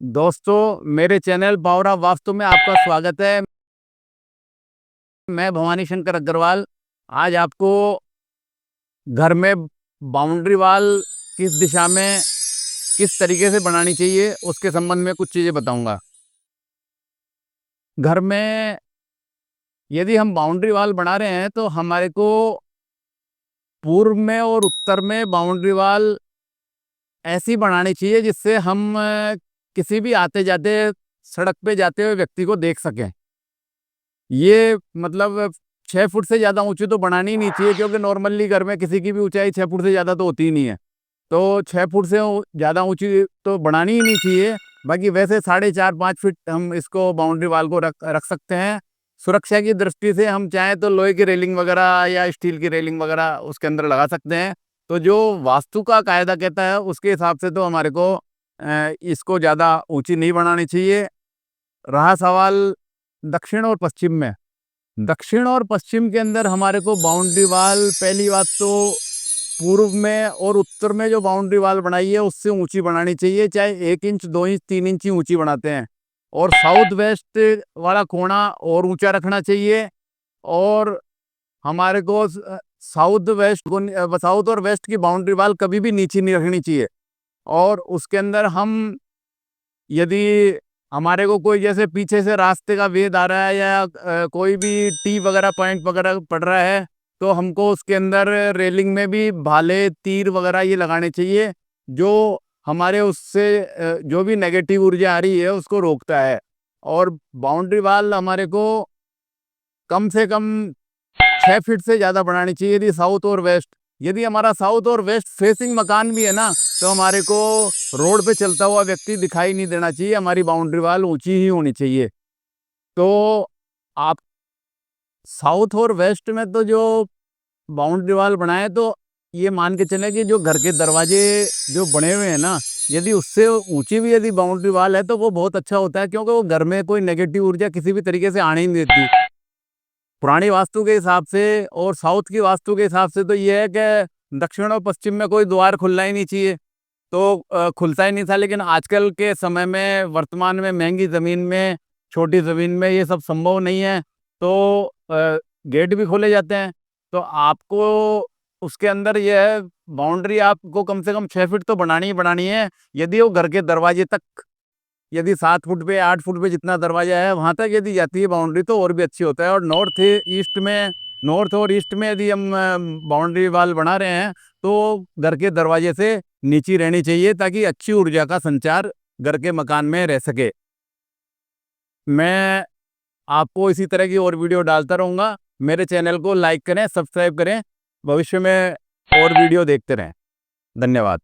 दोस्तों, मेरे channel power of vastu में आपका स्वागत है। मैं भवानी शंकर अग्रवाल आज आपको घर में बाउंड्री वॉल किस दिशा में किस तरीके से बनानी चाहिए उसके संबंध में कुछ चीज़ें बताऊंगा। घर में यदि हम बाउंड्री वॉल बना रहे हैं तो हमारे को पूर्व में और उत्तर में बाउंड्री वॉल ऐसी बनानी चाहिए जिससे हम किसी भी आते जाते सड़क पे जाते हुए व्यक्ति को देख सकें। ये मतलब 6 फुट से ज़्यादा ऊंची तो बनानी ही नहीं चाहिए, क्योंकि नॉर्मली घर में किसी की भी ऊंचाई 6 फुट से ज़्यादा तो होती ही नहीं है। तो 6 फुट से ज़्यादा ऊंची तो बनानी ही नहीं चाहिए। बाकी वैसे 4.5-5 फीट हम इसको बाउंड्री वाल को रख रख सकते हैं। सुरक्षा की दृष्टि से हम चाहें तो लोहे की रेलिंग वगैरह या स्टील की रेलिंग वगैरह उसके अंदर लगा सकते हैं। तो जो वास्तु का कायदा कहता है उसके हिसाब से तो हमारे को इसको ज़्यादा ऊंची नहीं बनानी चाहिए। रहा सवाल दक्षिण और पश्चिम में, दक्षिण और पश्चिम के अंदर हमारे को बाउंड्री वाल पहली बात तो पूर्व में और उत्तर में जो बाउंड्री वाल बनाई है उससे ऊंची बनानी चाहिए, चाहे 1 इंच 2 इंच 3 इंच ही ऊंची बनाते हैं। और साउथ वेस्ट वाला कोना और ऊंचा रखना चाहिए। और हमारे को साउथ और वेस्ट की बाउंड्री वाल कभी भी नीचे नहीं रखनी चाहिए। और उसके अंदर हम यदि हमारे को कोई जैसे पीछे से रास्ते का वेद आ रहा है या कोई भी टी वगैरह पॉइंट वगैरह पड़ रहा है तो हमको उसके अंदर रेलिंग में भी भाले तीर वगैरह ये लगाने चाहिए, जो हमारे उससे जो भी नेगेटिव ऊर्जा आ रही है उसको रोकता है। और बाउंड्री वाल हमारे को कम से कम 6 फीट से ज़्यादा बनानी चाहिए यदि साउथ और वेस्ट। यदि हमारा साउथ और वेस्ट फेसिंग मकान भी है ना, तो हमारे को रोड पे चलता हुआ व्यक्ति दिखाई नहीं देना चाहिए, हमारी बाउंड्री वाल ऊंची ही होनी चाहिए। तो आप साउथ और वेस्ट में तो जो बाउंड्री वाल बनाए तो ये मान के चले कि जो घर के दरवाजे जो बने हुए हैं ना, यदि उससे ऊंची भी यदि बाउंड्री वाल है तो वो बहुत अच्छा होता है, क्योंकि वो घर में कोई नेगेटिव ऊर्जा किसी भी तरीके से आने ही नहीं देती। पुरानी वास्तु के हिसाब से और साउथ की वास्तु के हिसाब से तो ये है कि दक्षिण और पश्चिम में कोई द्वार खुलना ही नहीं चाहिए। तो खुलता ही नहीं था, लेकिन आजकल के समय में वर्तमान में महंगी ज़मीन में छोटी ज़मीन में ये सब संभव नहीं है। तो गेट भी खोले जाते हैं। तो आपको उसके अंदर ये है, बाउंड्री आपको कम से कम 6 फीट तो बनानी ही बनानी है। यदि वो घर के दरवाजे तक, यदि 7 फुट पे 8 फुट पे जितना दरवाजा है वहां तक यदि जाती है बाउंड्री तो और भी अच्छी होता है। और नॉर्थ और ईस्ट में यदि हम बाउंड्री वाल बना रहे हैं तो घर के दरवाजे से नीची रहनी चाहिए, ताकि अच्छी ऊर्जा का संचार घर के मकान में रह सके। मैं आपको इसी तरह की और वीडियो डालता रहूंगा। मेरे चैनल को लाइक करें, सब्सक्राइब करें, भविष्य में और वीडियो देखते रहें। धन्यवाद।